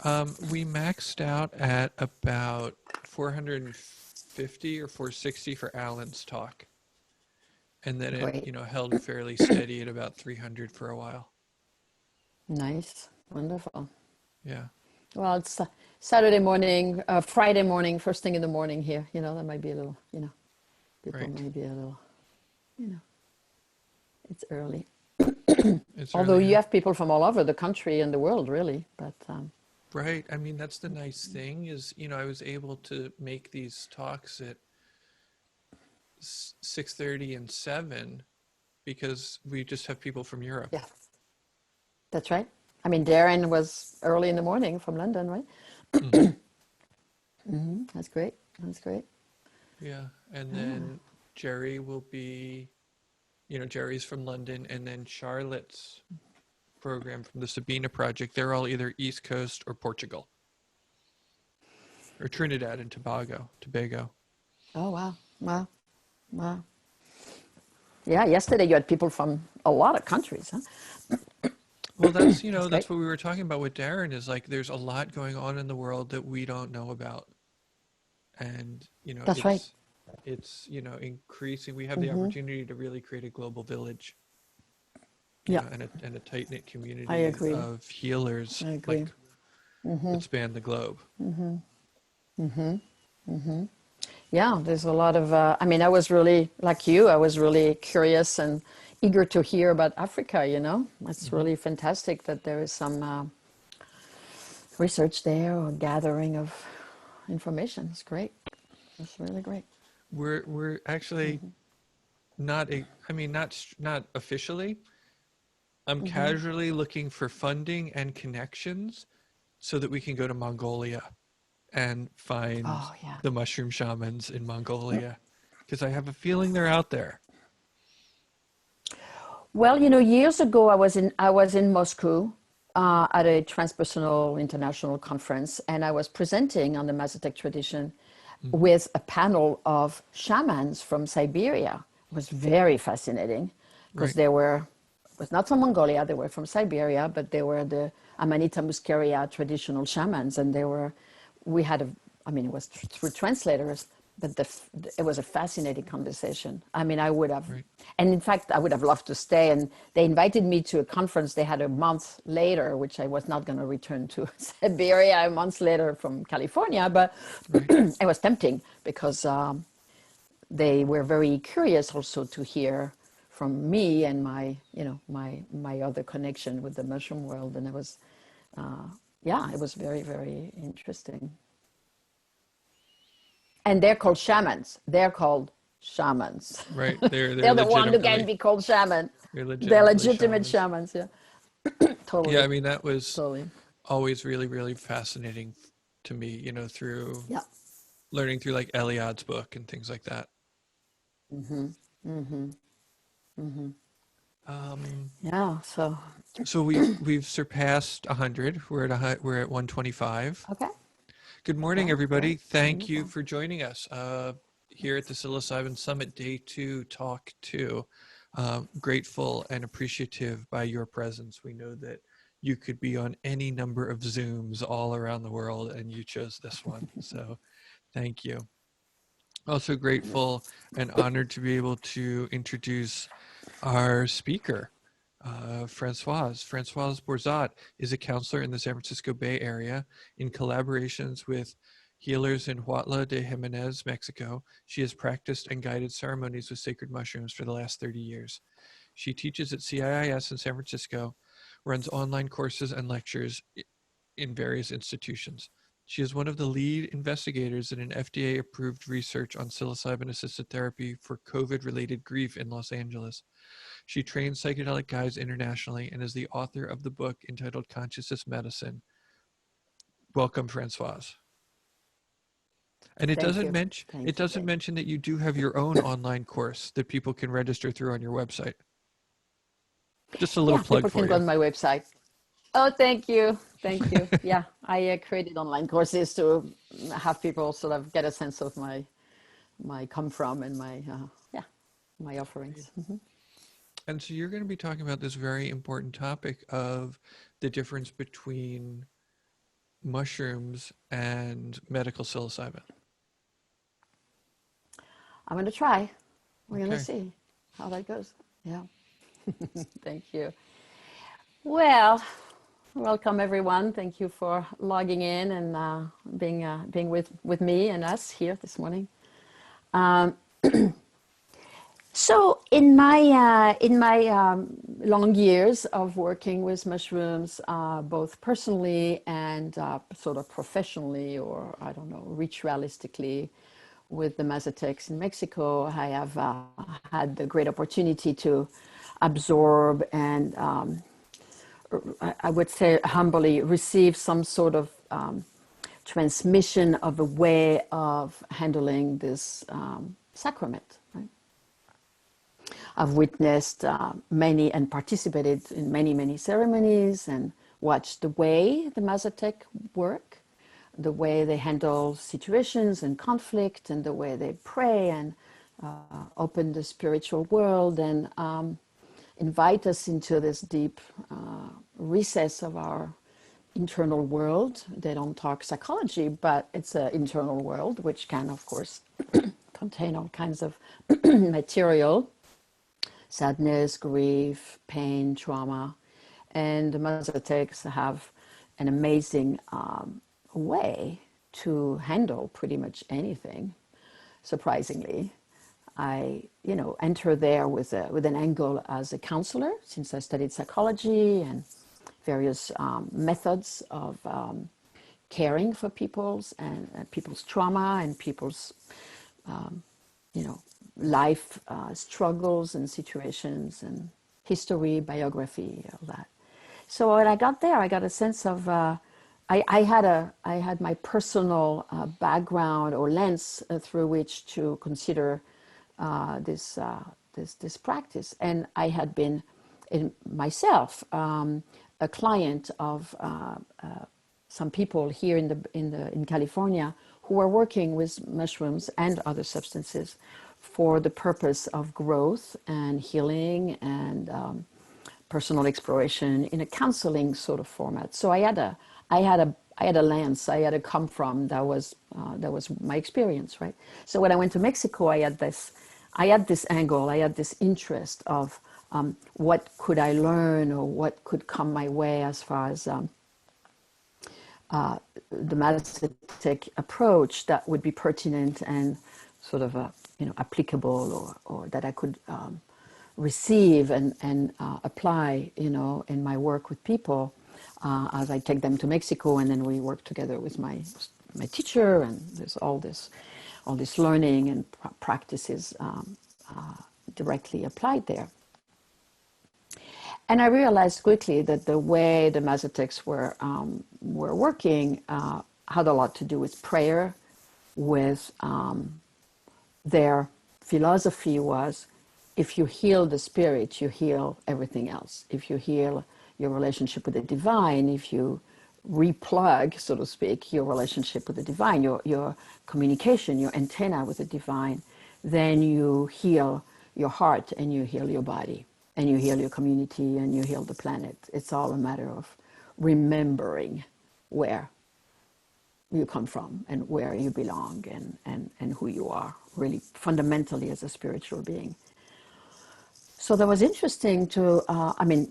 We maxed out at about 450 or 460 for Alan's talk. And then it, Great. held fairly steady at about 300 for a while. Nice. Wonderful. Yeah. Well, it's Saturday morning, Friday morning, first thing in the morning here. That might be a little, people Right. might be a little, you know, it's early. It's Although early. you have people from all over the country and the world, really. But Right. I mean, that's the nice thing is, I was able to make these talks at 6:30 and 7 because we just have people from Europe. yeah, that's right. I mean, Darren was early in the morning from London, right? Hmm. That's great. That's great. Yeah. And Ah, then Jerry will be, Jerry's from London, and then Charlotte's program from the Sabina Project. They're all either East Coast or Portugal or Trinidad and Tobago. oh, wow. Wow. Wow. Yeah, yesterday you had people from a lot of countries, huh? Well, that's, That's great. that's what we were talking about with Darren is like there's a lot going on in the world that we don't know about. And, That's right. increasing. We have the Hmm. opportunity to really create a global village, Yeah, and a tight-knit I community agree. of healers I agree. like that span the globe. Yeah, there's a lot of, I mean, I was really, like you, I was really curious and eager to hear about Africa. It's Hmm. really fantastic that there is some research there or gathering of information. It's great. It's really great. We're actually not not officially. I'm casually looking for funding and connections so that we can go to Mongolia and find Oh, yeah. the mushroom shamans in Mongolia because I have a feeling they're out there. Well, years ago, I was in Moscow at a transpersonal international conference, and I was presenting on the Mazatec tradition Hmm. with a panel of shamans from Siberia. It was very fascinating because Right. they were was not from Mongolia, they were from Siberia, but they were the Amanita muscaria traditional shamans, and we had I mean, it was through translators, but it was a fascinating conversation. I mean, Right. and in fact, I would have loved to stay. And they invited me to a conference they had a month later, which I was not going to return to Siberia a month later from California, but Right. it was tempting because they were very curious also to hear from me and my other connection with the mushroom world, and yeah, it was very, very interesting. And they're called shamans. They're called shamans. Right. They're They're the one who can legitimately be called shaman. they're They're legitimately legitimate shamans. shamans. Yeah, Yeah, I totally, mean that was totally. always really, really fascinating to me, through Yeah. learning through like Eliad's book and things like that. Um, Yeah. So so we've surpassed 100. We're at 125. okay. Good morning, Well, everybody. great. Thank you Wonderful. for joining us here at the Psilocybin Summit Day 2 Talk 2. Grateful and appreciative by your presence. We know that you could be on any number of Zooms all around the world, and you chose this one. So thank you. Also grateful and honored to be able to introduce our speaker, Françoise. Françoise Bourzat is a counselor in the San Francisco Bay Area. In collaborations with healers in Huautla de Jimenez, Mexico, she has practiced and guided ceremonies with sacred mushrooms for the last 30 years. She teaches at CIIS in San Francisco, runs online courses and lectures in various institutions. She is one of the lead investigators in an FDA-approved research on psilocybin-assisted therapy for COVID-related grief in Los Angeles. She trains psychedelic guides internationally and is the author of the book entitled Consciousness Medicine. Welcome, Françoise. And it Thank doesn't you. mention it Thank you. doesn't mention that you do have your own online course that people can register through on your website. Just a little Yeah, plug people for can go you. on my website. Oh, thank you. Thank you. Yeah, I created online courses to have people sort of get a sense of my come from and my offerings. And so you're going to be talking about this very important topic of the difference between mushrooms and medical psilocybin? I'm going to try. We're going to Okay. see how that goes. Yeah. Thank you. Well, welcome everyone. Thank you for logging in and being with me and us here this morning. So in my long years of working with mushrooms, both personally and sort of professionally, or I don't know, ritualistically, with the Mazatecs in Mexico, I have had the great opportunity to absorb and I would say humbly receive some sort of transmission of a way of handling this sacrament. Right? I've witnessed many and participated in many ceremonies and watched the way the Mazatec work, the way they handle situations and conflict, and the way they pray and open the spiritual world and invite us into this deep recess of our internal world. They don't talk psychology, but it's an internal world, which can, of course, contain all kinds of material, sadness, grief, pain, trauma. And the Mazatecs have an amazing way to handle pretty much anything, surprisingly. I, enter there with an angle as a counselor, since I studied psychology and various methods of caring for people's and people's trauma and people's, life struggles and situations and history, biography, all that. So when I got there, I got a sense of I had my personal background or lens through which to consider this practice, and I had been myself a client of some people here in California who were working with mushrooms and other substances for the purpose of growth and healing and personal exploration in a counseling sort of format. So I had a lens, I had a come from that was my experience, right? So when I went to Mexico, I had this angle, I had this interest of what could I learn or what could come my way as far as the Mazatec approach that would be pertinent and sort of applicable or that I could receive and apply in my work with people as I take them to Mexico, and then we work together with my teacher, and there's all this learning and practices directly applied there. And I realized quickly that the way the Mazatecs were working had a lot to do with prayer, with their philosophy was, if you heal the spirit, you heal everything else. If you heal your relationship with the divine, if you replug, so to speak, your relationship with the divine, your communication, your antenna with the divine, then you heal your heart and you heal your body and you heal your community and you heal the planet. It's all a matter of remembering where you come from and where you belong and who you are really fundamentally as a spiritual being. So that was interesting to,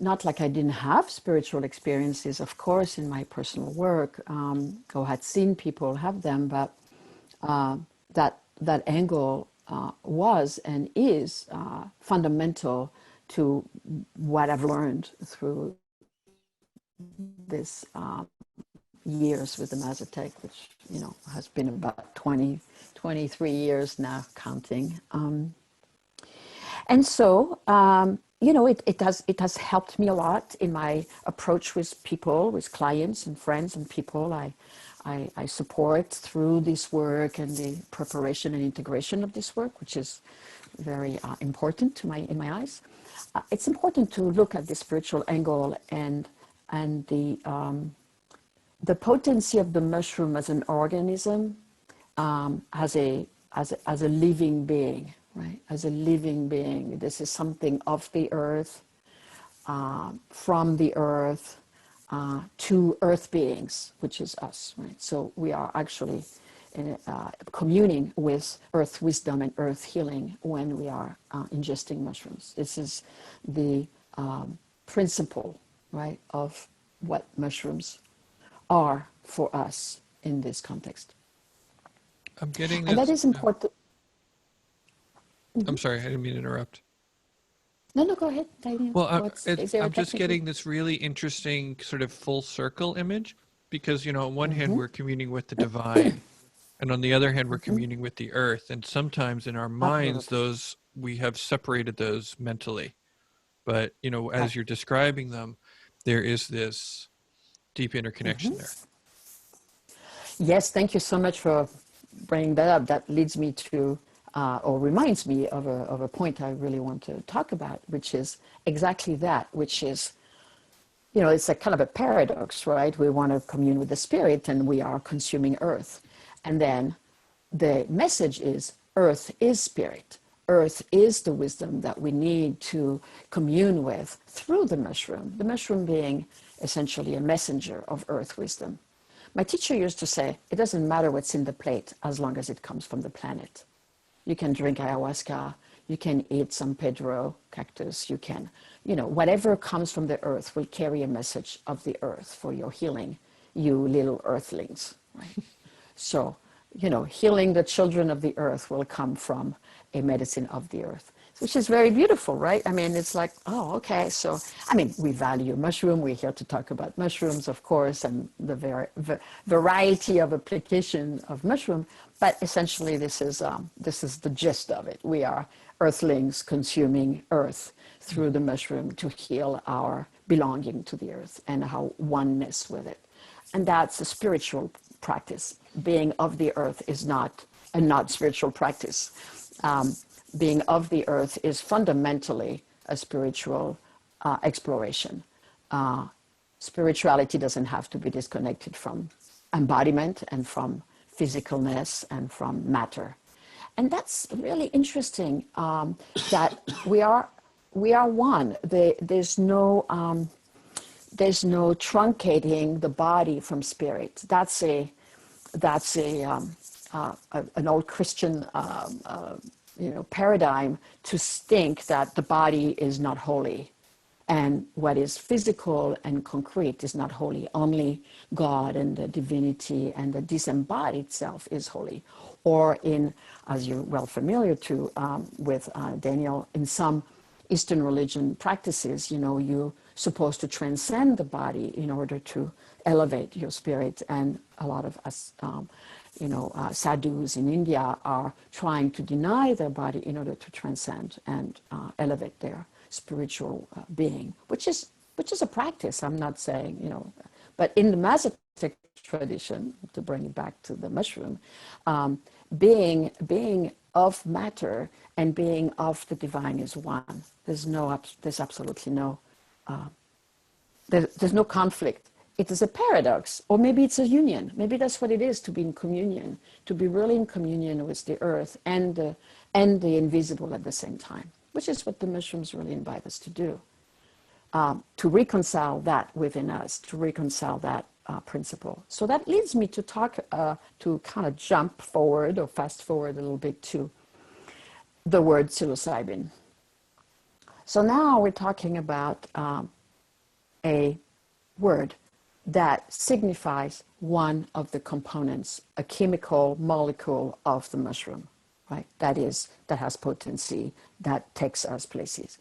not like I didn't have spiritual experiences, of course, in my personal work, or had seen people have them, but that angle was and is fundamental to what I've learned through this years with the Mazatec, which, has been about 23 years now, counting. And so, it has helped me a lot in my approach with people, with clients and friends and people I support through this work and the preparation and integration of this work, which is very important in my eyes. It's important to look at the spiritual angle and the potency of the mushroom as an organism, as a living being. Right, as a living being, this is something of the earth, from the earth, to earth beings, which is us, right? So we are actually communing with earth wisdom and earth healing when we are ingesting mushrooms. This is the principle, right, of what mushrooms are for us in this context. I'm getting this. And that is important. I'm sorry, I didn't mean to interrupt. No, go ahead, Daniel. Well, I'm just getting this really interesting sort of full circle image because, you know, on one hand, we're communing with the divine, and on the other hand, we're communing with the earth. And sometimes in our minds, we have separated those mentally. But, you know, as you're describing them, there is this deep interconnection there. Yes, thank you so much for bringing that up. That leads me to, or reminds me of a point I really want to talk about, which is exactly that, which is, you know, it's a kind of a paradox, right? We want to commune with the spirit and we are consuming earth. And then the message is earth is spirit. Earth is the wisdom that we need to commune with through the mushroom being essentially a messenger of earth wisdom. My teacher used to say, it doesn't matter what's in the plate as long as it comes from the planet. You can drink ayahuasca, you can eat San Pedro cactus, you can, you know, whatever comes from the earth will carry a message of the earth for your healing, you little earthlings, right? So, you know, healing the children of the earth will come from a medicine of the earth, which is very beautiful, right? I mean, it's like, oh, okay. So, I mean, we value mushroom. We're here to talk about mushrooms, of course, and the variety of application of mushroom. But essentially, this is the gist of it. We are earthlings consuming earth through the mushroom to heal our belonging to the earth and our oneness with it. And that's a spiritual practice. Being of the earth is not a not spiritual practice. Being of the earth is fundamentally a spiritual exploration. Spirituality doesn't have to be disconnected from embodiment and from physicalness and from matter. And that's really interesting, that we are one. There's no truncating the body from spirit. That's an old Christian paradigm to think that the body is not holy and what is physical and concrete is not holy. Only God and the divinity and the disembodied self is holy. Or in, as you're well familiar to with Daniel, in some Eastern religion practices, you know, you're supposed to transcend the body in order to elevate your spirit. And a lot of us, sadhus in India are trying to deny their body in order to transcend and elevate their spiritual being, which is a practice. I'm not saying, you know, but in the Mazatec tradition, to bring it back to the mushroom, being of matter and being of the divine is one. There's absolutely no, there's no conflict. It is a paradox, or maybe it's a union. Maybe that's what it is to be in communion, to be really in communion with the earth and the invisible at the same time, which is what the mushrooms really invite us to do. To reconcile that within us, to reconcile that principle. So that leads me to talk, to kind of jump forward or fast forward a little bit to the word psilocybin. So now we're talking about a word that signifies one of the components, a chemical molecule of the mushroom, right? That has potency, that takes us places.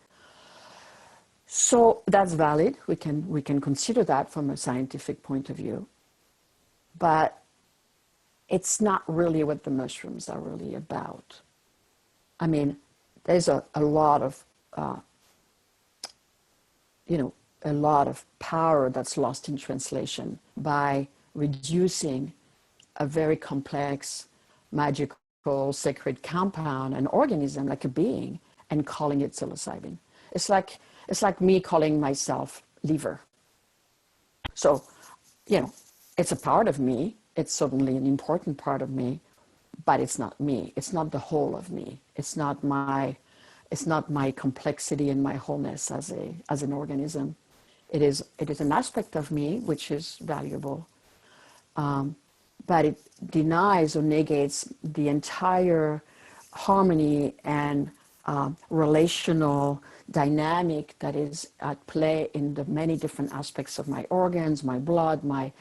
So that's valid. We can consider that from a scientific point of view, but it's not really what the mushrooms are really about. I mean, there's a lot of, a lot of power that's lost in translation by reducing a very complex, magical, sacred compound, an organism like a being, and calling it psilocybin. It's like me calling myself liver. So, you know, it's a part of me. It's certainly an important part of me, but it's not me. It's not the whole of me. It's not my complexity and my wholeness as an organism. It is an aspect of me which is valuable, but it denies or negates the entire harmony and relational dynamic that is at play in the many different aspects of my organs, my blood, my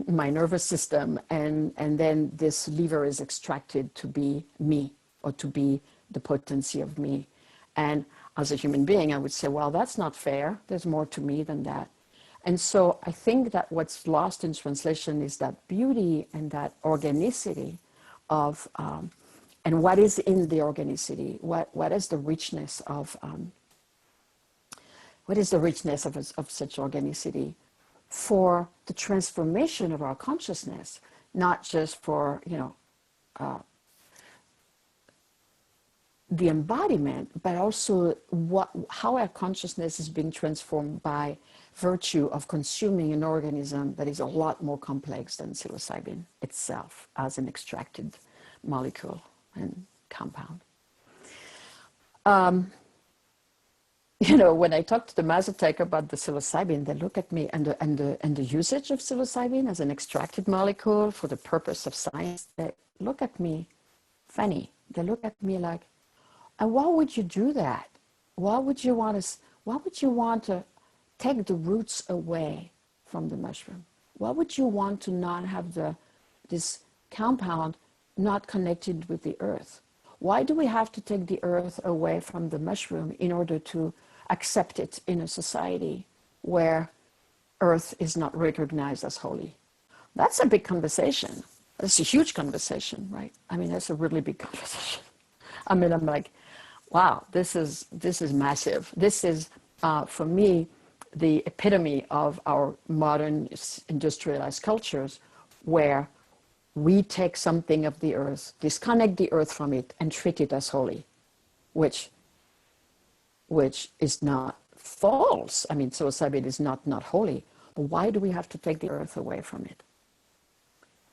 nervous system, and then this liver is extracted to be me, or to be the potency of me. And as a human being, I would say, well, that's not fair. There's more to me than that. And so I think that what's lost in translation is that beauty and that organicity of, and what is in the organicity, what is the richness of, of such organicity for the transformation of our consciousness, not just for, the embodiment, but also how our consciousness is being transformed by virtue of consuming an organism that is a lot more complex than psilocybin itself as an extracted molecule and compound. When I talk to the Mazatec about the psilocybin, they look at me and the usage of psilocybin as an extracted molecule for the purpose of science. They look at me funny. They look at me like, and why would you do that? Why would you want to take the roots away from the mushroom? Why would you want to not have this compound not connected with the earth? Why do we have to take the earth away from the mushroom in order to accept it in a society where earth is not recognized as holy? That's a big conversation. That's a huge conversation, right? I mean, that's a really big conversation. I mean, I'm like, wow, this is massive. This is, for me, the epitome of our modern industrialized cultures, where we take something of the earth, disconnect the earth from it, and treat it as holy, which is not false. I mean, psilocybin is not holy, but why do we have to take the earth away from it?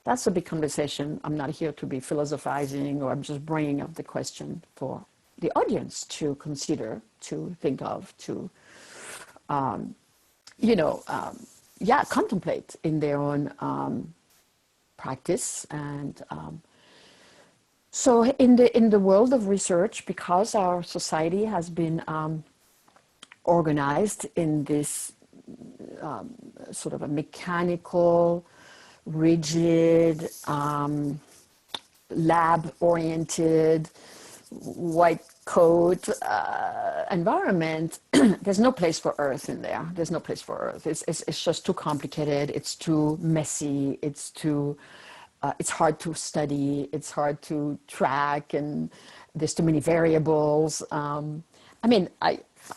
That's a big conversation. I'm not here to be philosophizing, or I'm just bringing up the question for the audience to consider, to think of, to, contemplate in their own practice. And so in the world of research, because our society has been organized in this sort of a mechanical, rigid, lab-oriented, white coat environment, there's no place for earth in there. There's no place for earth. It's just too complicated. It's too messy. It's hard to study. It's hard to track, and there's too many variables.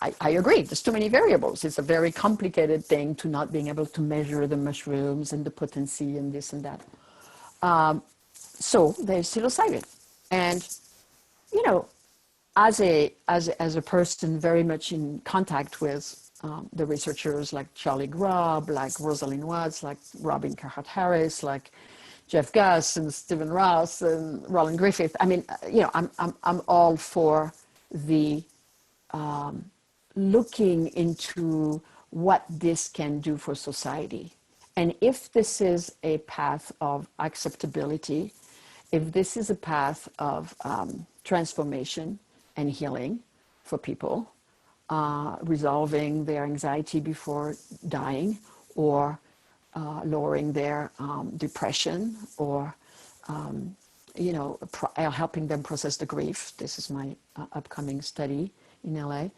I agree. There's too many variables. It's a very complicated thing to not being able to measure the mushrooms and the potency and this and that. So there's psilocybin, and as a person very much in contact with the researchers like Charlie Grubb, like Rosalind Watts, like Robin Carhart-Harris, like Jeff Guss and Stephen Ross and Roland Griffith. I mean, I'm all for the looking into what this can do for society. And if this is a path of acceptability, if this is a path of transformation and healing for people, resolving their anxiety before dying, or lowering their depression, or helping them process the grief. This is my upcoming study in LA.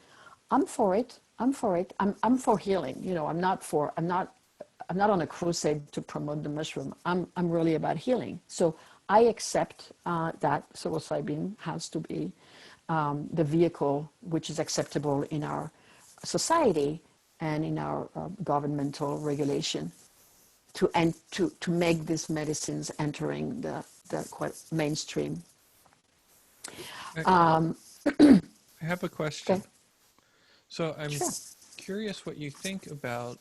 I'm for it. I'm for healing. I'm not on a crusade to promote the mushroom. I'm really about healing. So I accept that psilocybin has to be the vehicle which is acceptable in our society and in our governmental regulation to make these medicines entering the quite mainstream. I have a question. Okay. So I'm Sure. curious what you think about,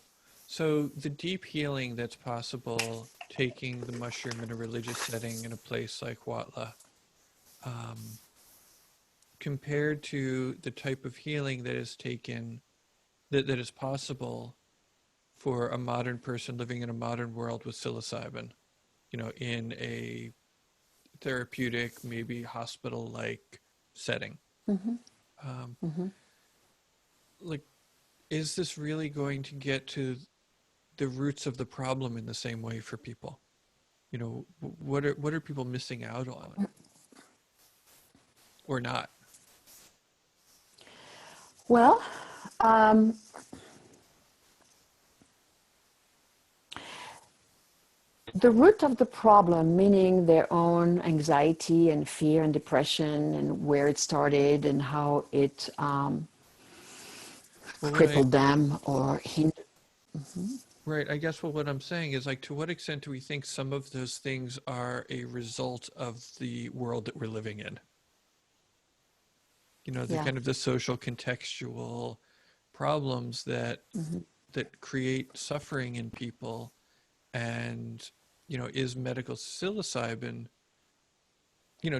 so the deep healing that's possible taking the mushroom in a religious setting in a place like Huautla, compared to the type of healing that is taken, that is possible for a modern person living in a modern world with psilocybin, in a therapeutic, maybe hospital-like setting. Mm-hmm. Um, Mm-hmm. like, is this really going to get to the roots of the problem in the same way for people? What are people missing out on or not? Well, um, the root of the problem, meaning their own anxiety and fear and depression and where it started and how it Right. crippled them or hindered. Right. I guess what I'm saying is, like, to what extent do we think some of those things are a result of the world that we're living in? The Yeah. kind of the social contextual problems that Mm-hmm. create suffering in people, and is medical psilocybin,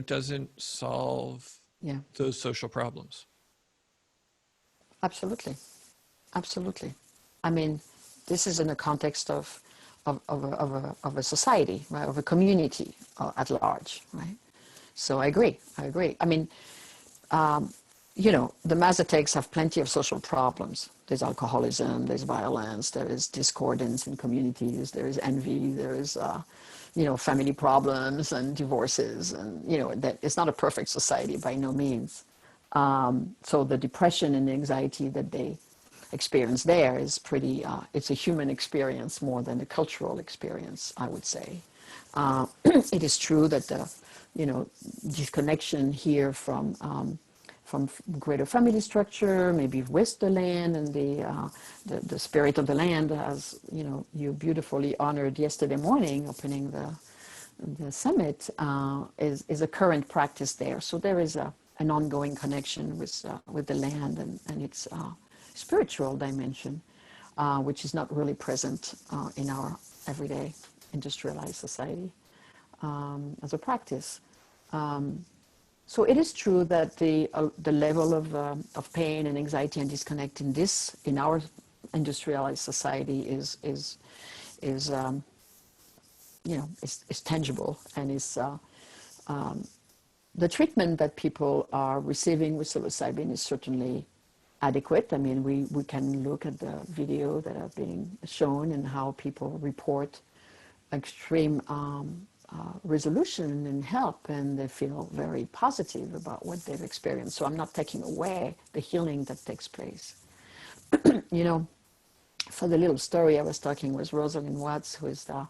doesn't solve Yeah. those social problems. Absolutely. Absolutely. I mean, this is in the context of a society, right? Of a community at large, right? So I agree. I agree. I mean, the Mazateks have plenty of social problems. There's alcoholism, there's violence, there is discordance in communities, there is envy, there is, family problems and divorces. And, that it's not a perfect society by no means. So the depression and the anxiety that they experience there is pretty, it's a human experience more than a cultural experience, I would say. It is true that disconnection here from greater family structure, maybe with the land and the spirit of the land, as you beautifully honored yesterday morning, opening the summit, is a current practice there. So there is an ongoing connection with the land and its spiritual dimension, which is not really present in our everyday industrialized society as a practice. So it is true that the level of pain and anxiety and disconnect in our industrialized society is tangible and is the treatment that people are receiving with psilocybin is certainly adequate. I mean, we can look at the video that are being shown and how people report extreme resolution and help, and they feel very positive about what they've experienced. So I'm not taking away the healing that takes place. For the little story, I was talking with Rosalind Watts, who is the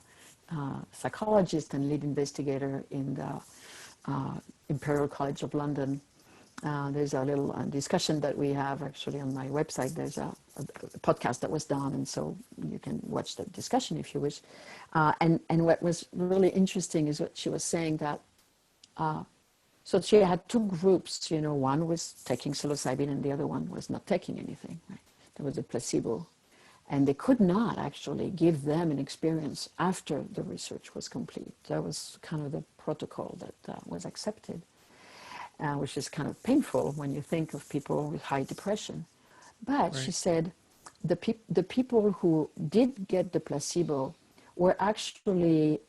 psychologist and lead investigator in the Imperial College of London. There's a little discussion that we have actually on my website. There's a podcast that was done, and so you can watch that discussion if you wish. And what was really interesting is what she was saying that, so she had two groups, one was taking psilocybin and the other one was not taking anything. Right? There was a placebo. And they could not actually give them an experience after the research was complete. That was kind of the protocol that was accepted. Which is kind of painful when you think of people with high depression. But Right. she said the people who did get the placebo were actually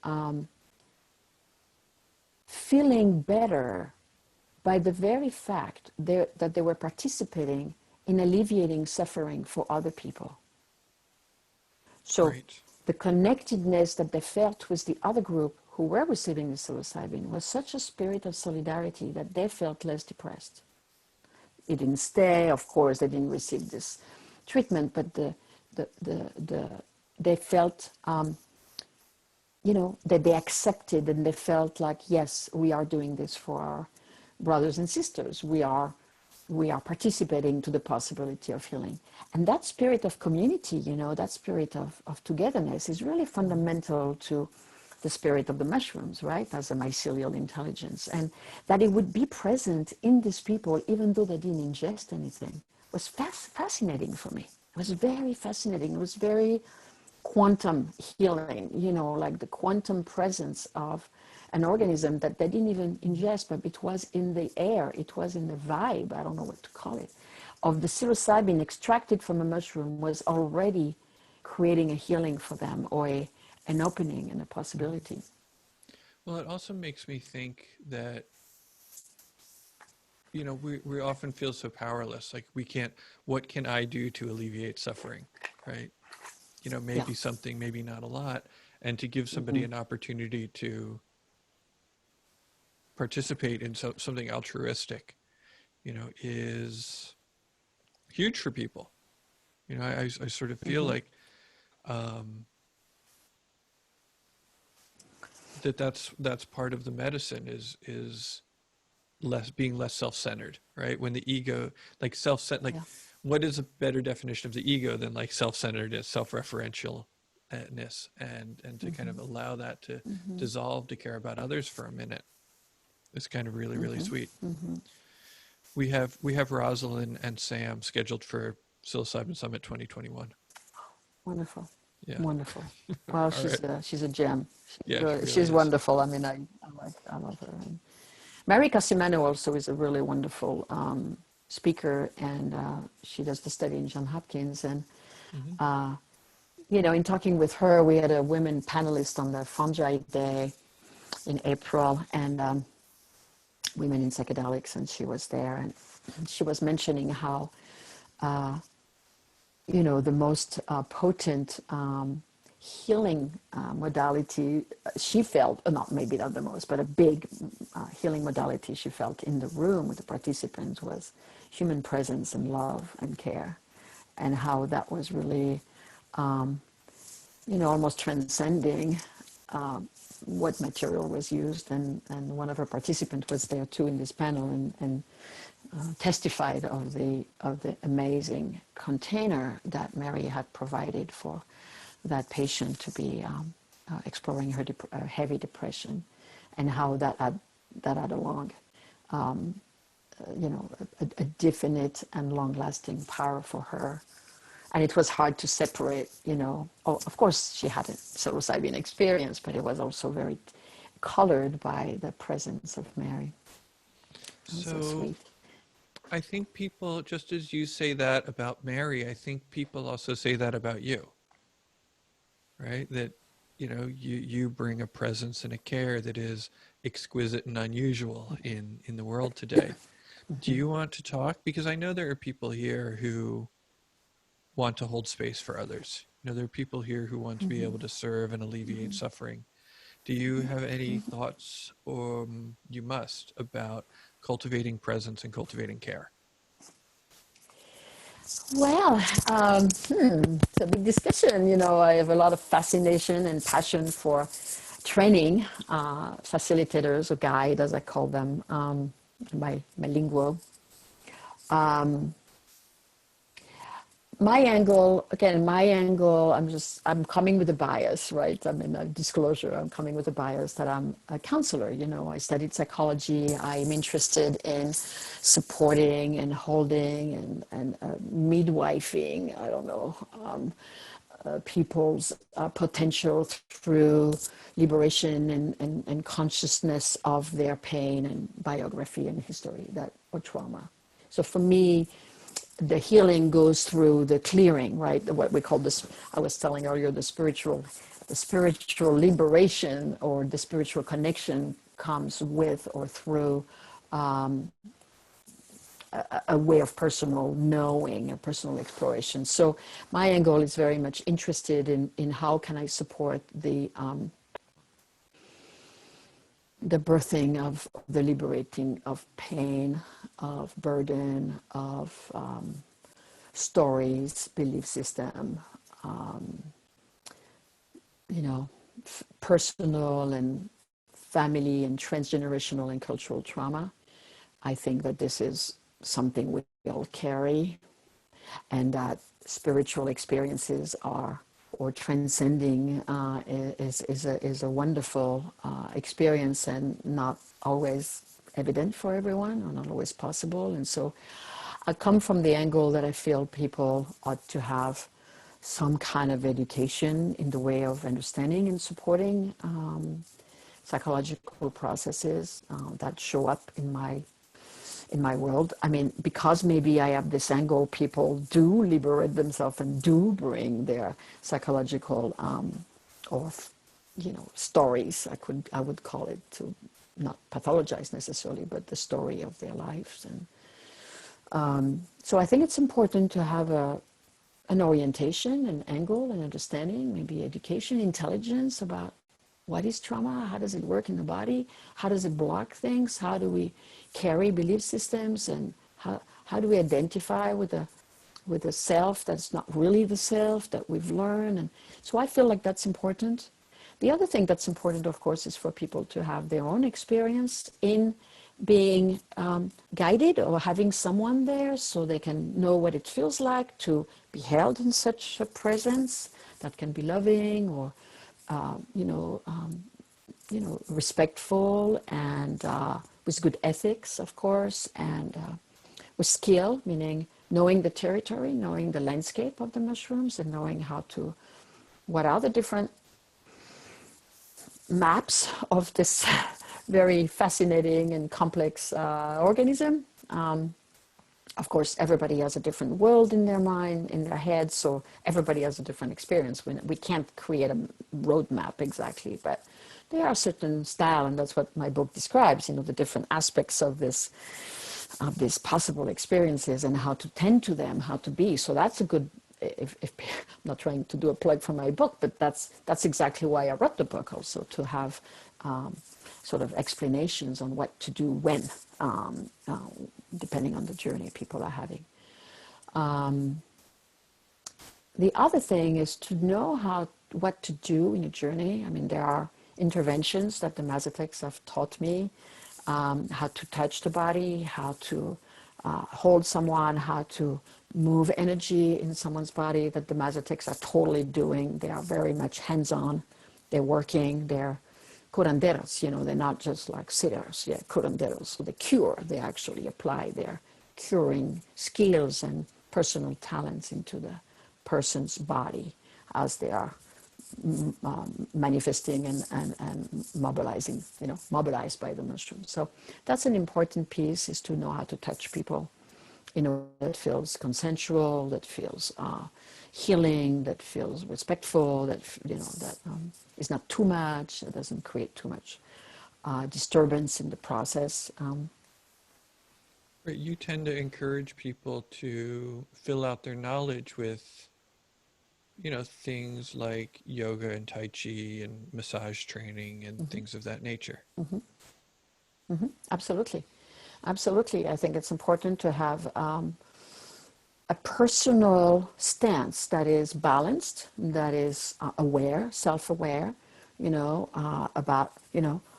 feeling better by the very fact that they were participating in alleviating suffering for other people. So Right. the connectedness that they felt with the other group who were receiving the psilocybin was such a spirit of solidarity that they felt less depressed. It didn't stay, of course, they didn't receive this treatment, but they felt, that they accepted and they felt like, yes, we are doing this for our brothers and sisters. We are participating to the possibility of healing. And that spirit of community, that spirit of togetherness is really fundamental to the spirit of the mushrooms, right, as a mycelial intelligence. And that it would be present in these people, even though they didn't ingest anything, was fascinating for me. It was very fascinating. It was very quantum healing, like the quantum presence of an organism that they didn't even ingest, but it was in the air, it was in the vibe, I don't know what to call it, of the psilocybin extracted from a mushroom was already creating a healing for them, or an opening and a possibility. Well, it also makes me think that, you know, we often feel so powerless. Like we can't, what can I do to alleviate suffering, right? You know, Yeah. maybe something, maybe not a lot. And to give somebody an opportunity to participate in something altruistic, you know, is huge for people. You know, I sort of feel like that's part of the medicine is being less self-centered, right? When the ego, like like Yeah. what is a better definition of the ego than like self-centeredness, self-referentialness, and to kind of allow that to dissolve, to care about others for a minute. It's kind of really, really sweet. We have Rosalind and Sam scheduled for Psilocybin Summit 2021. Wonderful. Yeah. Wonderful. Well, All right. she's a gem. Yeah, she really She's is. wonderful. I mean, I love her. And Mary Casimano also is a really wonderful speaker, and she does the study in Johns Hopkins. And you know, in talking with her, we had a women panelist on the Fungi Day in April, and women in psychedelics, and she was there, and she was mentioning how, you know, the most potent healing modality she felt, not maybe not the most, but a big healing modality she felt in the room with the participants was human presence and love and care, and how that was really, you know, almost transcending what material was used. And one of our participants was there too in this panel, and testified of the amazing container that Mary had provided for that patient to be exploring her heavy depression, and how that had along, you know, a definite and long-lasting power for her. And it was hard to separate, you know. Oh, of course, she had a psilocybin experience, but it was also very colored by the presence of Mary. It was so sweet. I think people, just as you say that about Mary, I think people also say that about you, right? That, you know, you bring a presence and a care that is exquisite and unusual in the world today. Do you want to talk? Because I know there are people here who want to hold space for others. You know, there are people here who want to be able to serve and alleviate suffering. Do you have any thoughts, or you must, about cultivating presence and cultivating care? Well, it's a big discussion. You know, I have a lot of fascination and passion for training facilitators, or guide, as I call them, my lingual. My angle, I'm coming with a bias, right? I mean, a disclosure, I'm coming with a bias that I'm a counselor. You know, I studied psychology. I'm interested in supporting and holding and midwifing, I don't know, people's potential through liberation and consciousness of their pain and biography and history or trauma. So for me, the healing goes through the clearing, right? What we call this, I was telling earlier, the spiritual liberation, or the spiritual connection, comes with or through a way of personal knowing, a personal exploration. So my angle is very much interested in how can I support the birthing of the liberating of pain, of burden, of stories, belief system, you know, personal and family and transgenerational and cultural trauma. I think that this is something we all carry, and that spiritual experiences or transcending is a wonderful experience, and not always evident for everyone, or not always possible. And so I come from the angle that I feel people ought to have some kind of education in the way of understanding and supporting psychological processes that show up in my world. I mean, because maybe I have this angle, people do liberate themselves and do bring their psychological or stories. I would call it, to not pathologize necessarily, but the story of their lives. And so I think it's important to have an orientation, an angle, an understanding, maybe education, intelligence about what is trauma, how does it work in the body, how does it block things, how do we carry belief systems, and how do we identify with a self that's not really the self that we've learned. And so I feel like that's important. The other thing that's important, of course, is for people to have their own experience in being guided or having someone there so they can know what it feels like to be held in such a presence that can be loving or, respectful and with good ethics, of course, and with skill, meaning knowing the territory, knowing the landscape of the mushrooms, and knowing what are the different maps of this very fascinating and complex organism. Of course, everybody has a different world in their mind, in their head, so everybody has a different experience. We can't create a roadmap exactly, but there are certain style, and that's what my book describes, the different aspects of these possible experiences and how to tend to them, how to be. So that's a good, if I'm not trying to do a plug for my book, but that's exactly why I wrote the book also, to have sort of explanations on what to do when, depending on the journey people are having. The other thing is to know what to do in a journey. I mean, there are interventions that the Mazateks have taught me, how to touch the body, how to hold someone, how to move energy in someone's body, that the Mazateks are totally doing. They are very much hands-on. They're working. They're curanderos, they're not just like sitters. Yeah, curanderos. So they cure. They actually apply their curing skills and personal talents into the person's body as they are manifesting and mobilizing, mobilized by the mushroom. So that's an important piece, is to know how to touch people in a way that feels consensual, that feels healing, that feels respectful, that is not too much, that doesn't create too much disturbance in the process. You tend to encourage people to fill out their knowledge with things like yoga and Tai Chi and massage training and things of that nature. Absolutely. Absolutely. I think it's important to have a personal stance that is balanced, that is aware, self-aware, about,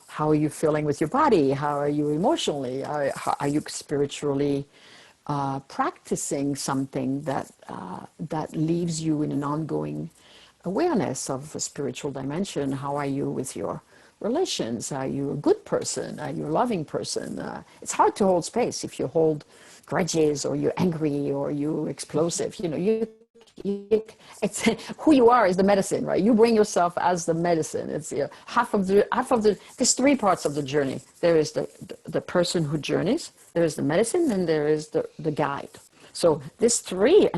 how are you feeling with your body? How are you emotionally? How are you spiritually practicing something that leaves you in an ongoing awareness of a spiritual dimension? How are you with your relations? Are you a good person? Are you a loving person? It's hard to hold space if you hold grudges, or you're angry, or you're explosive. It's who you are is the medicine, right? You bring yourself as the medicine. It's half of the. There's three parts of the journey. There is the person who journeys. There is the medicine, and there is the guide. So these three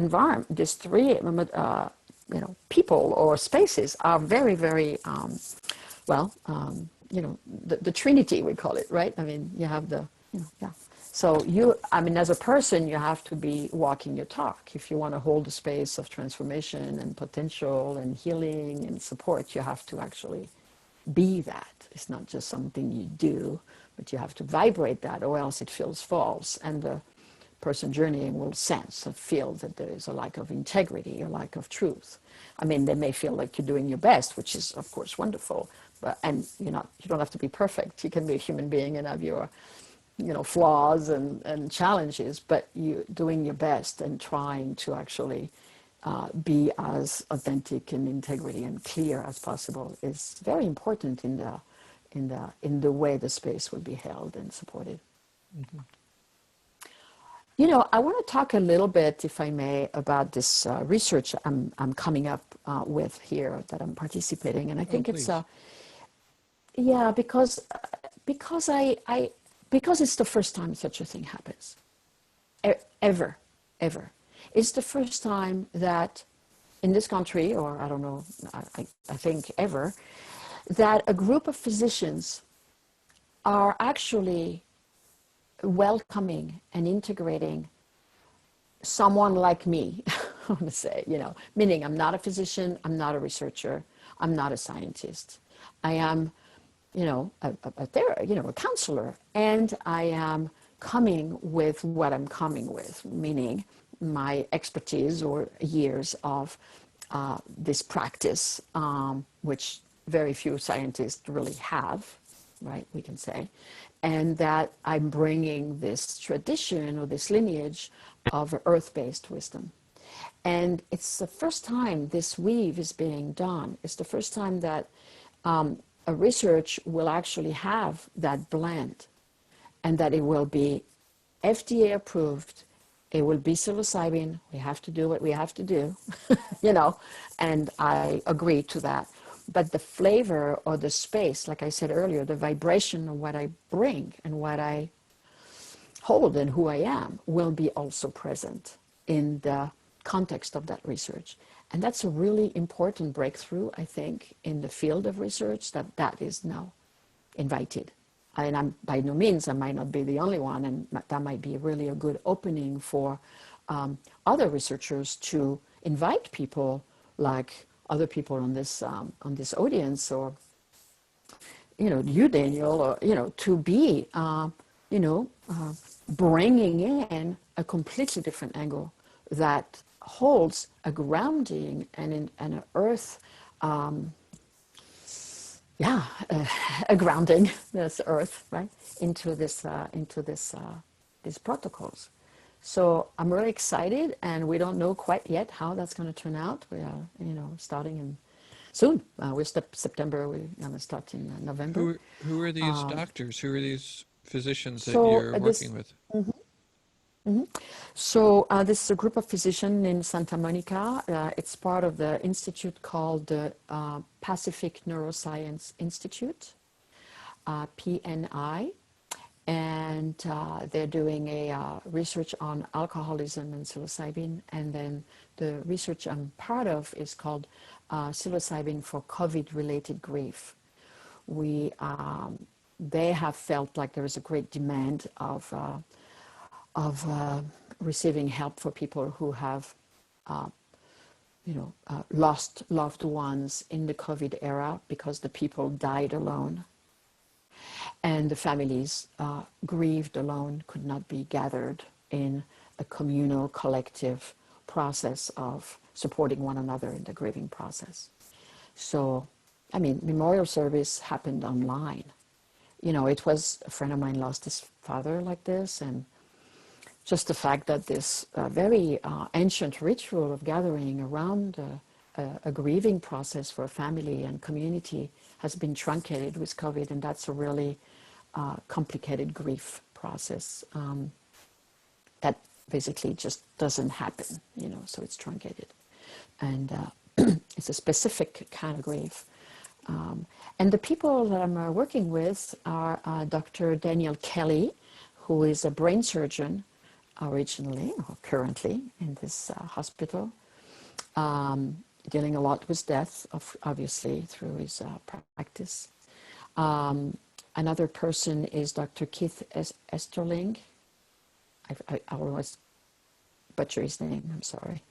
people or spaces are very, very the Trinity, we call it, right? I mean, you have yeah. So as a person, you have to be walking your talk. If you want to hold a space of transformation and potential and healing and support, you have to actually be that. It's not just something you do, but you have to vibrate that, or else it feels false. And the person journeying will sense and feel that there is a lack of integrity, a lack of truth. I mean, they may feel like you're doing your best, which is, of course, wonderful. And you don't have to be perfect. You can be a human being and have your flaws and challenges, but you doing your best and trying to actually be as authentic and integrity and clear as possible is very important in the way the space will be held and supported. Mm-hmm. I want to talk a little bit, if I may, about this research I'm coming up with here, that I'm participating, and I think it's because I because it's the first time such a thing happens. Ever, ever. It's the first time that in this country, or I don't know, I think ever, that a group of physicians are actually welcoming and integrating someone like me, I want to say, meaning I'm not a physician, I'm not a researcher, I'm not a scientist. I am, a counselor, and I am coming with what I'm coming with, meaning my expertise or years of this practice, which very few scientists really have, right, we can say, and that I'm bringing this tradition or this lineage of earth-based wisdom. And it's the first time this weave is being done. It's the first time that a research will actually have that blend, and that it will be FDA approved. It will be psilocybin. We have to do what we have to do, and I agree to that. But the flavor or the space, like I said earlier, the vibration of what I bring and what I hold and who I am will be also present in the context of that research. And that's a really important breakthrough, I think, in the field of research, that is now invited. And I'm, by no means, I might not be the only one, and that might be really a good opening for other researchers to invite people like other people on this audience, or you, Daniel, or to be bringing in a completely different angle that holds a grounding and an earth, a grounding, this earth, right, into these protocols. So I'm really excited, and we don't know quite yet how that's going to turn out. We are, starting in soon. We're September. We're going to start in November. Who are these doctors? Who are these physicians that So you're working with? So this is a group of physicians in Santa Monica. It's part of the institute called the Pacific Neuroscience Institute, PNI. And they're doing a research on alcoholism and psilocybin. And then the research I'm part of is called psilocybin for COVID-related grief. They have felt like there is a great demand of receiving help for people who have, lost loved ones in the COVID era because the people died alone. And the families grieved alone, could not be gathered in a communal, collective process of supporting one another in the grieving process. So, memorial service happened online. It was, a friend of mine lost his father like this, and just the fact that this very ancient ritual of gathering around a grieving process for a family and community has been truncated with COVID, and that's a really complicated grief process that basically just doesn't happen, so it's truncated. And it's a specific kind of grief. And the people that I'm working with are Dr. Daniel Kelly, who is a brain surgeon originally, or currently, in this hospital, dealing a lot with death, obviously, through his practice. Another person is Dr. Keith Esterling. I always butcher his name, I'm sorry.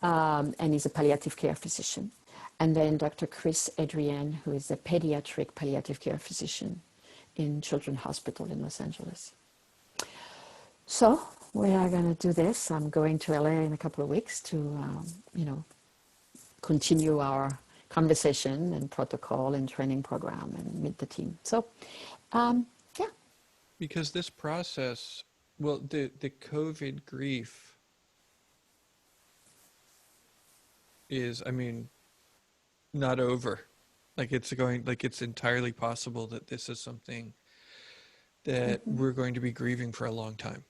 And he's a palliative care physician. And then Dr. Chris Adrian, who is a pediatric palliative care physician in Children's Hospital in Los Angeles. So we are going to do this. I'm going to LA in a couple of weeks to, continue our conversation and protocol and training program and meet the team. So, yeah. Because this process, well, the COVID grief is, not over. It's entirely possible that this is something that we're going to be grieving for a long time.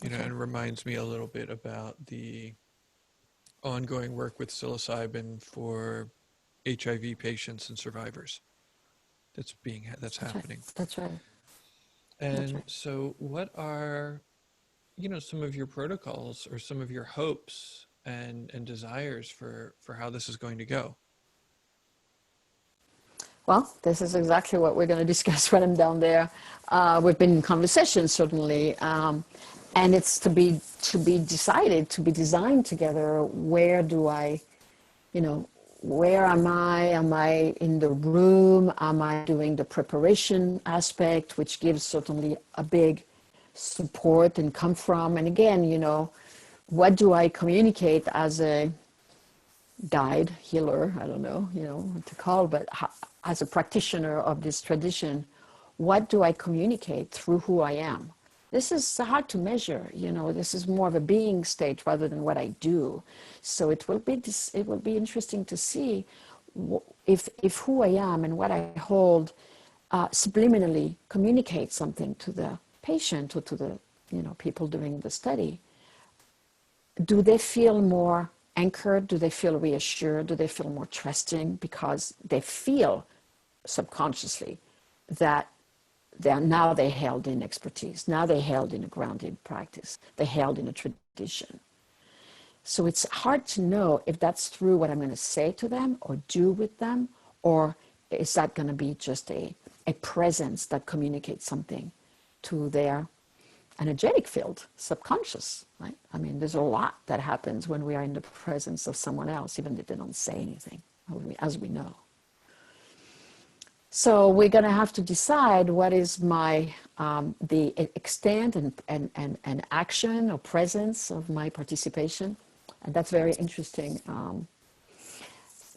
And it reminds me a little bit about the ongoing work with psilocybin for HIV patients and survivors. That's happening. That's right. And right. so what are, some of your protocols or some of your hopes and desires for how this is going to go? Well, this is exactly what we're going to discuss when I'm down there. We've been in conversation, certainly, and it's to be decided, to be designed together. Where do I, you know, where am I? Am I in the room? Am I doing the preparation aspect, which gives certainly a big support and come from? And again, what do I communicate as a guide, healer, I don't know, what to call, but as a practitioner of this tradition, what do I communicate through who I am? This is hard to measure, this is more of a being state rather than what I do. So it will be interesting to see if who I am and what I hold subliminally communicates something to the patient or to the people doing the study. Do they feel more anchored? Do they feel reassured? Do they feel more trusting because they feel subconsciously that they're held in expertise, now they're held in a grounded practice, they're held in a tradition. So it's hard to know if that's through what I'm going to say to them or do with them, or is that going to be just a presence that communicates something to their energetic field, subconscious, right? I mean, there's a lot that happens when we are in the presence of someone else, even if they don't say anything, as we know. So we're going to have to decide what is the extent and action or presence of my participation. And that's very interesting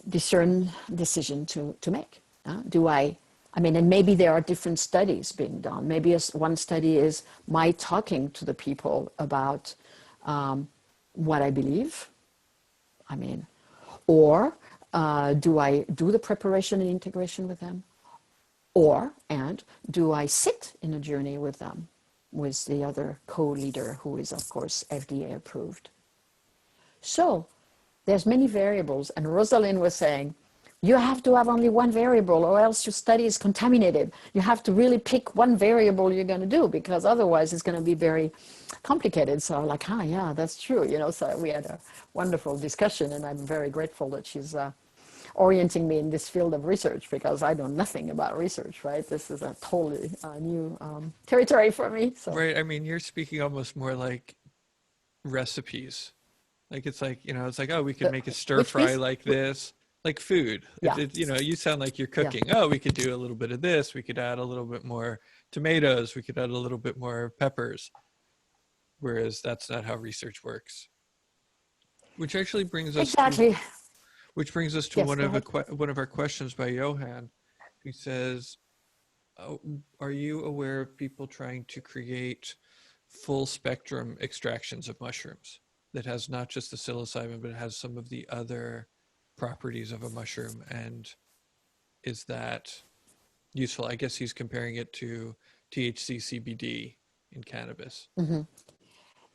decision to make. And maybe there are different studies being done. Maybe one study is my talking to the people about what I believe. Or do I do the preparation and integration with them? And do I sit in a journey with them, with the other co-leader who is, of course, FDA approved? So there's many variables. And Rosalind was saying, you have to have only one variable or else your study is contaminated. You have to really pick one variable you're going to do because otherwise it's going to be very complicated. So I'm like, yeah, that's true. So we had a wonderful discussion and I'm very grateful that she's orienting me in this field of research because I know nothing about research, right? This is a totally new territory for me. So. Right. I mean, you're speaking almost more like recipes. Like it's like, it's like, oh, we could make a stir Which fry piece? like this, like food. Yeah. You sound like you're Yeah. cooking. Oh, we could do a little bit of this. We could add a little bit more tomatoes. We could add a little bit more peppers. Whereas that's not how research works. Which actually brings us Exactly. to Yes, go ahead. one of our questions by Johan, who says, oh, are you aware of people trying to create full spectrum extractions of mushrooms that has not just the psilocybin, but it has some of the other properties of a mushroom? And is that useful? I guess he's comparing it to THC, CBD in cannabis. Mm-hmm.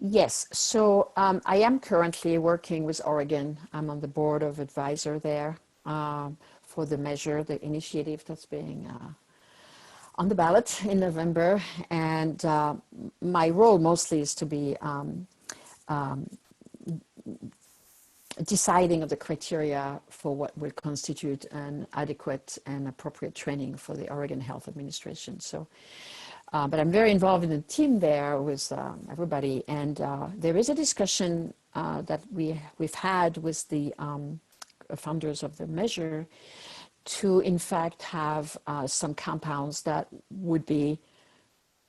Yes. So I am currently working with Oregon. I'm on the board of advisor there for the measure, the initiative that's being on the ballot in November. And my role mostly is to be deciding of the criteria for what will constitute an adequate and appropriate training for the Oregon Health Administration. So, but I'm very involved in the team there with everybody, and there is a discussion that we've had with the founders of the measure to, in fact, have some compounds that would be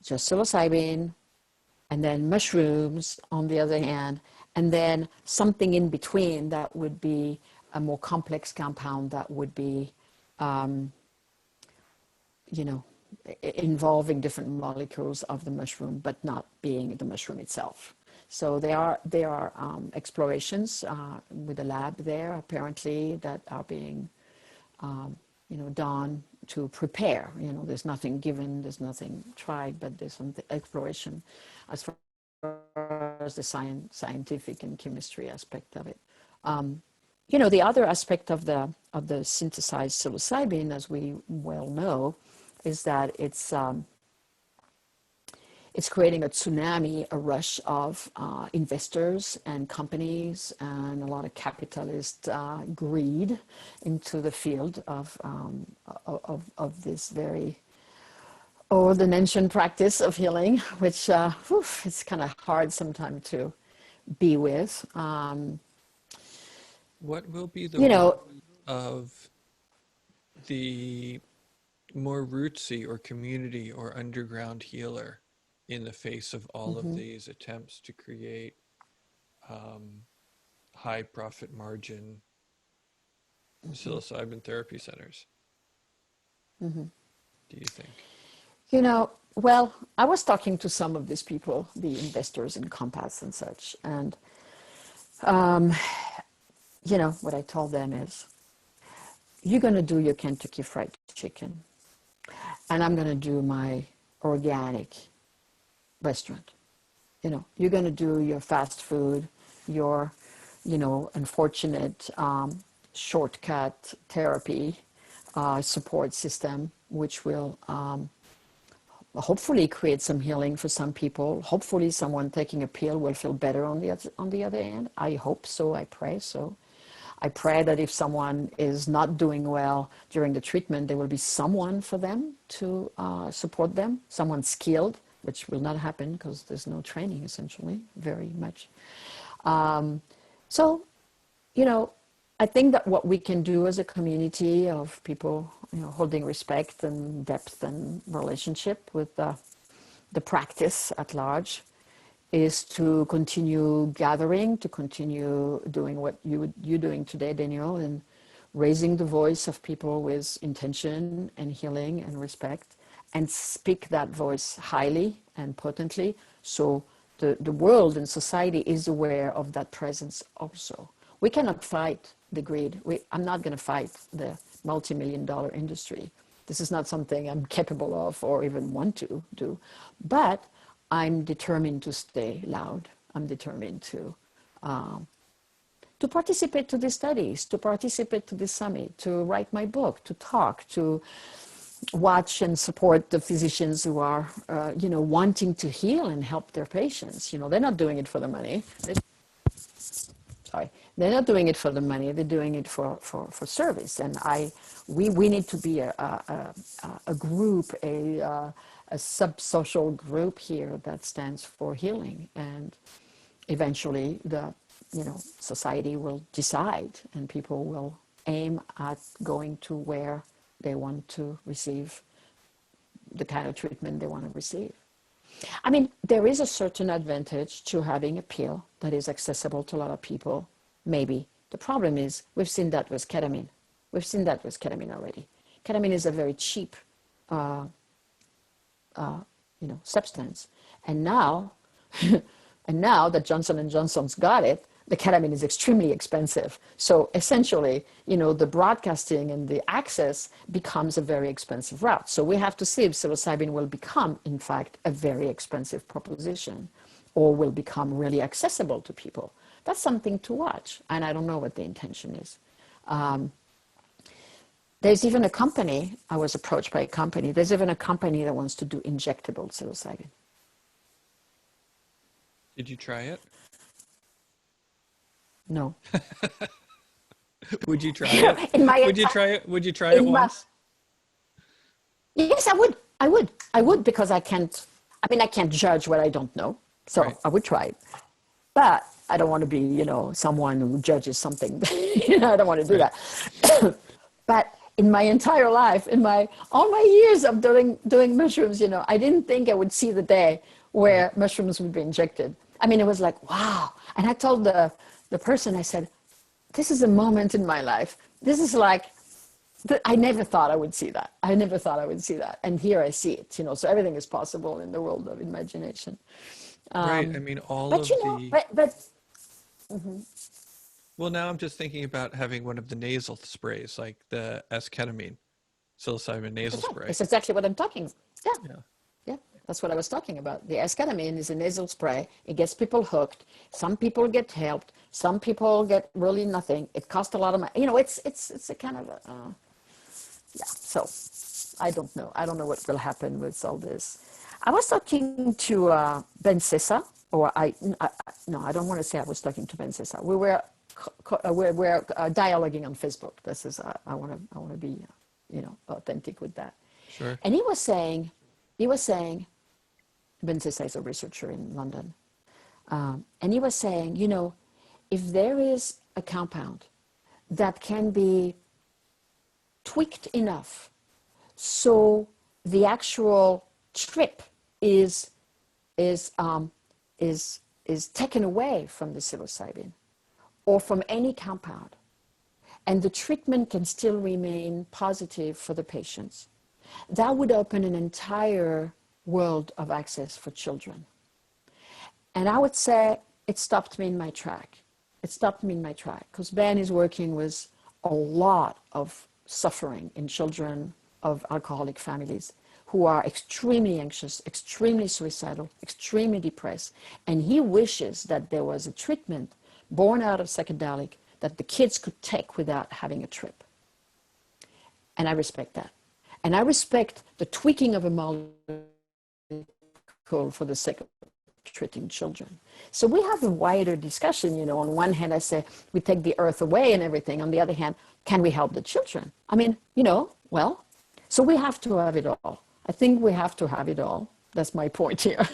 just psilocybin, and then mushrooms on the other hand, and then something in between that would be a more complex compound that would be, involving different molecules of the mushroom, but not being the mushroom itself. So there are explorations with a lab there apparently that are being done to prepare. There's nothing given, there's nothing tried, but there's some exploration as far as the scientific and chemistry aspect of it. The other aspect of the synthesized psilocybin, as we well know, is that it's it's creating a tsunami, a rush of investors and companies and a lot of capitalist greed into the field of this very old and ancient practice of healing, which it's kind of hard sometimes to be with. What will be the You know, role of the more rootsy or community or underground healer in the face of all of these attempts to create high profit margin psilocybin therapy centers? Do you think? well, I was talking to some of these people, the investors in Compass and such, and what I told them is, you're going to do your Kentucky Fried Chicken, and I'm going to do my organic restaurant. You're going to do your fast food, your, unfortunate shortcut therapy support system, which will hopefully create some healing for some people. Hopefully someone taking a pill will feel better on the other end. I hope so. I pray so. I pray that if someone is not doing well during the treatment, there will be someone for them to support them, someone skilled, which will not happen because there's no training, essentially, very much. So, I think that what we can do as a community of people, holding respect and depth and relationship with the practice at large, is to continue gathering, to continue doing what you're doing today, Daniel, and raising the voice of people with intention and healing and respect, and speak that voice highly and potently, so the world and society is aware of that presence also. We cannot fight the greed. I'm not going to fight the multi-million-dollar industry. This is not something I'm capable of or even want to do. But I'm determined to stay loud. I'm determined to participate to these studies, to participate to this summit, to write my book, to talk, to watch and support the physicians who are, wanting to heal and help their patients. They're not doing it for the money. They're not doing it for the money. They're doing it for service. And we need to be a group, a sub-social group here that stands for healing. And eventually society will decide and people will aim at going to where they want to receive the kind of treatment they want to receive. I mean, there is a certain advantage to having a pill that is accessible to a lot of people, maybe. The problem is we've seen that with ketamine. We've seen that with ketamine already. Ketamine is a very cheap substance. And now, that Johnson & Johnson's got it, the ketamine is extremely expensive. So essentially, the broadcasting and the access becomes a very expensive route. So we have to see if psilocybin will become, in fact, a very expensive proposition or will become really accessible to people. That's something to watch. And I don't know what the intention is. There's even a company, I was approached by a company, there's even a company that wants to do injectable psilocybin. Did you try it? No. Would you try it? Would you try it? Would you try it once? Yes, I would because I can't judge what I don't know. So right. I would try it. But I don't want to be, someone who judges something. I don't want to do that. But in my entire life, all my years of doing mushrooms, I didn't think I would see the day where mushrooms would be injected. I mean, it was like, wow. And I told the person, I said, this is a moment in my life. This is like, I never thought I would see that. And here I see it, so everything is possible in the world of imagination. Right. I mean, Well, now I'm just thinking about having one of the nasal sprays, like the S-ketamine, psilocybin nasal spray. It's exactly what I'm talking about. Yeah. That's what I was talking about. The S-ketamine is a nasal spray. It gets people hooked. Some people get helped. Some people get really nothing. It costs a lot of money. It's a kind of So I don't know. I don't know what will happen with all this. I was talking to Ben Sessa, or no, I don't want to say I was talking to Ben Sessa. We were dialoguing on Facebook. This is I want to be authentic with that. Sure. And he was saying, Ben Sessa is a researcher in London, and he was saying, if there is a compound that can be tweaked enough so the actual trip is taken away from the psilocybin or from any compound, and the treatment can still remain positive for the patients, that would open an entire world of access for children. And I would say it stopped me in my track. Because Ben is working with a lot of suffering in children of alcoholic families who are extremely anxious, extremely suicidal, extremely depressed. And he wishes that there was a treatment born out of psychedelic that the kids could take without having a trip. And I respect that. And I respect the tweaking of a molecule for the sake of treating children. So we have a wider discussion, on one hand I say we take the earth away and everything, on the other hand, can we help the children? I mean, so we have to have it all. I think we have to have it all. That's my point here.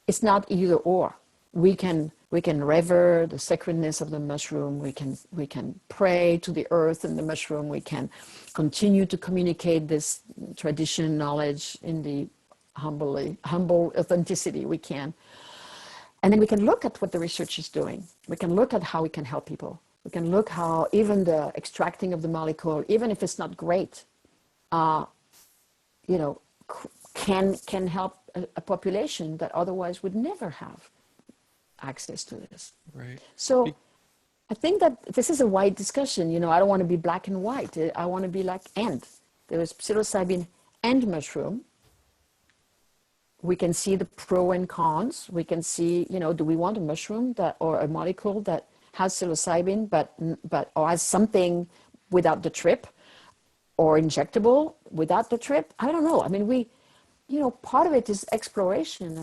It's not either or. We can revere the sacredness of the mushroom. We can pray to the earth and the mushroom. We can continue to communicate this tradition knowledge in the humble authenticity we can. And then we can look at what the research is doing. We can look at how we can help people. We can look how even the extracting of the molecule, even if it's not great, can help a population that otherwise would never have access to this. Right. So I think that this is a wide discussion. I don't want to be black and white. I want to be like and. There is psilocybin and mushroom. We can see the pro and cons. We can see, do we want a mushroom or a molecule that has psilocybin or has something without the trip, or injectable without the trip? I don't know. I mean, part of it is exploration.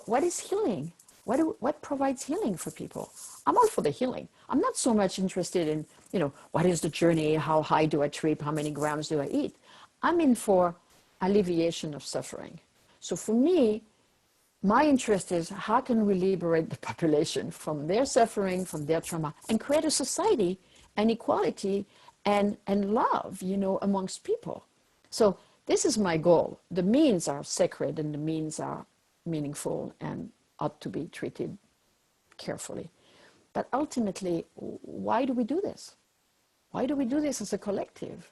What is healing? What provides healing for people? I'm all for the healing. I'm not so much interested in, what is the journey? How high do I trip? How many grams do I eat? I'm in for alleviation of suffering. So for me, my interest is how can we liberate the population from their suffering, from their trauma, and create a society and equality and love, amongst people. So this is my goal. The means are sacred and the means are meaningful and ought to be treated carefully. But ultimately, why do we do this? Why do we do this as a collective?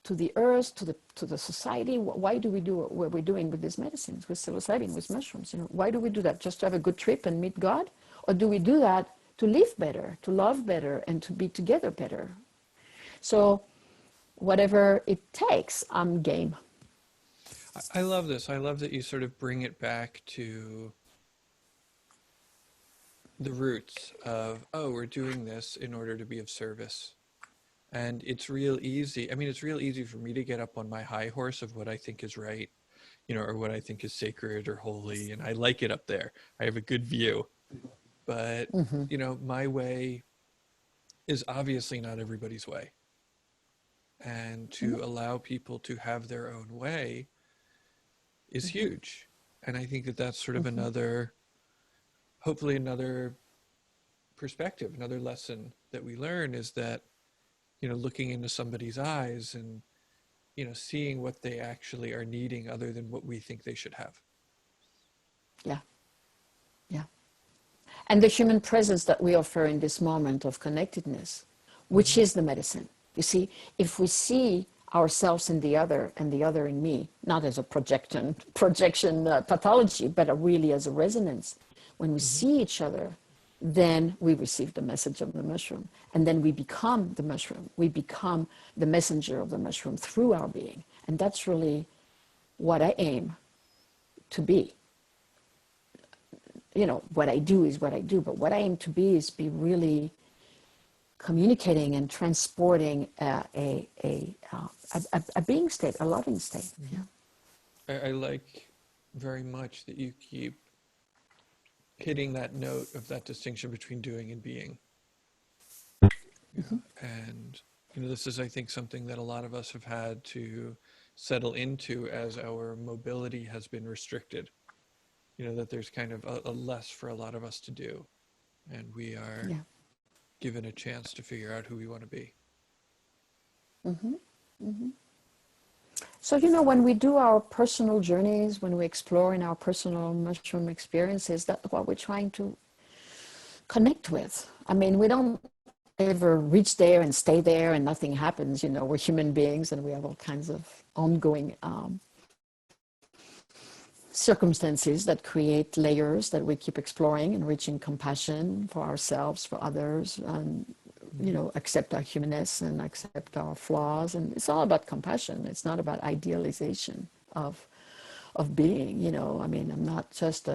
To the earth, to the society? Why do we do what we're doing with these medicines, with psilocybin, with mushrooms? Why do we do that? Just to have a good trip and meet God? Or do we do that to live better, to love better, and to be together better? So whatever it takes, I'm game. I love this. I love that you sort of bring it back to the roots of, we're doing this in order to be of service. And it's real easy. I mean, it's real easy for me to get up on my high horse of what I think is right, or what I think is sacred or holy. And I like it up there. I have a good view. But, my way is obviously not everybody's way. And to allow people to have their own way is huge. And I think that that's sort of hopefully another perspective, another lesson that we learn is that, looking into somebody's eyes and, seeing what they actually are needing other than what we think they should have. Yeah. Yeah. And the human presence that we offer in this moment of connectedness, which is the medicine. You see, if we see ourselves in the other and the other in me, not as a projection pathology, but really as a resonance, when we see each other, then we receive the message of the mushroom. And then we become the mushroom. We become the messenger of the mushroom through our being. And that's really what I aim to be. What I do is what I do, but what I aim to be is be really communicating and transporting a being state, a loving state. Yeah. I like very much that you keep hitting that note of that distinction between doing and being. And this is, I think, something that a lot of us have had to settle into as our mobility has been restricted. That there's kind of a less for a lot of us to do, and we are given a chance to figure out who we want to be. So, when we do our personal journeys, when we explore in our personal mushroom experiences, that's what we're trying to connect with. I mean, we don't ever reach there and stay there and nothing happens. We're human beings and we have all kinds of ongoing circumstances that create layers that we keep exploring and reaching compassion for ourselves, for others, and accept our humanness and accept our flaws. And it's all about compassion. It's not about idealization of being. I mean, I'm not just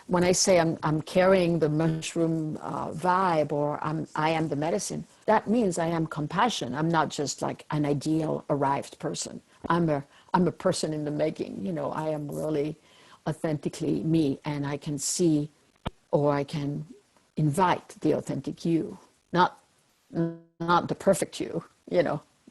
when I say I'm carrying the mushroom vibe, or I am the medicine, that means I am compassion. I'm not just like an ideal arrived person. I'm a person in the making. I am really authentically me, and I can see, or I can invite the authentic you, not the perfect you,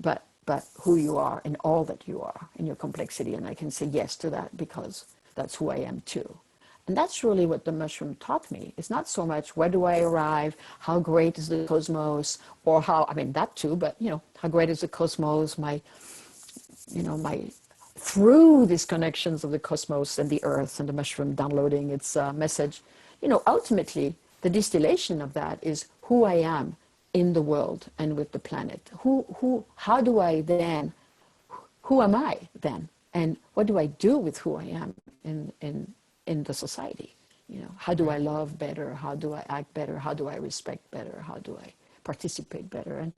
but who you are and all that you are in your complexity. And I can say yes to that because that's who I am too. And that's really what the mushroom taught me. It's not so much where do I arrive, how great is the cosmos, or that too, but how great is the cosmos, my through these connections of the cosmos and the earth and the mushroom downloading its message. Ultimately the distillation of that is who I am in the world and with the planet. How do I then, who am I then? And what do I do with who I am in the society? How do I love better? How do I act better? How do I respect better? How do I participate better? And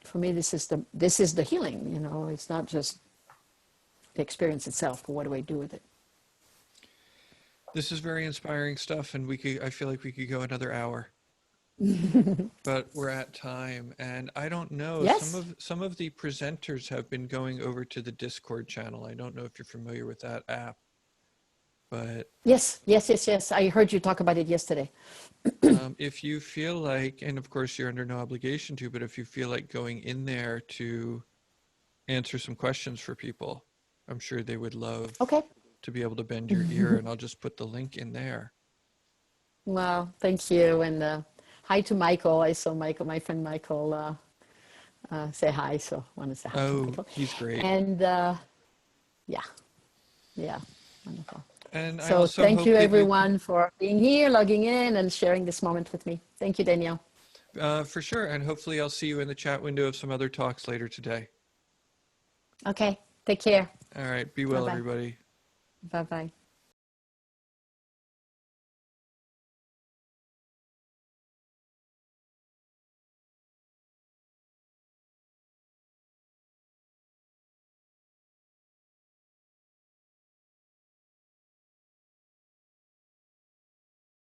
for me, this is the healing. It's not just the experience itself, but what do I do with it? This is very inspiring stuff, and I feel like we could go another hour. But we're at time, and I don't know. Yes. Some of the presenters have been going over to the Discord channel. I don't know if you're familiar with that app, but yes. I heard you talk about it yesterday. If you feel like, and of course you're under no obligation to, but if you feel like going in there to answer some questions for people, I'm sure they would love to be able to bend your ear, and I'll just put the link in there. Well, thank you. And hi to Michael. I saw Michael, my friend Michael, say hi. So I want to say hi to Michael. He's great. And yeah, wonderful. And so thank you everyone for being here, logging in and sharing this moment with me. Thank you, Danielle. For sure. And hopefully I'll see you in the chat window of some other talks later today. Okay. Take care. All right. Be well, Bye-bye. everybody. Bye-bye.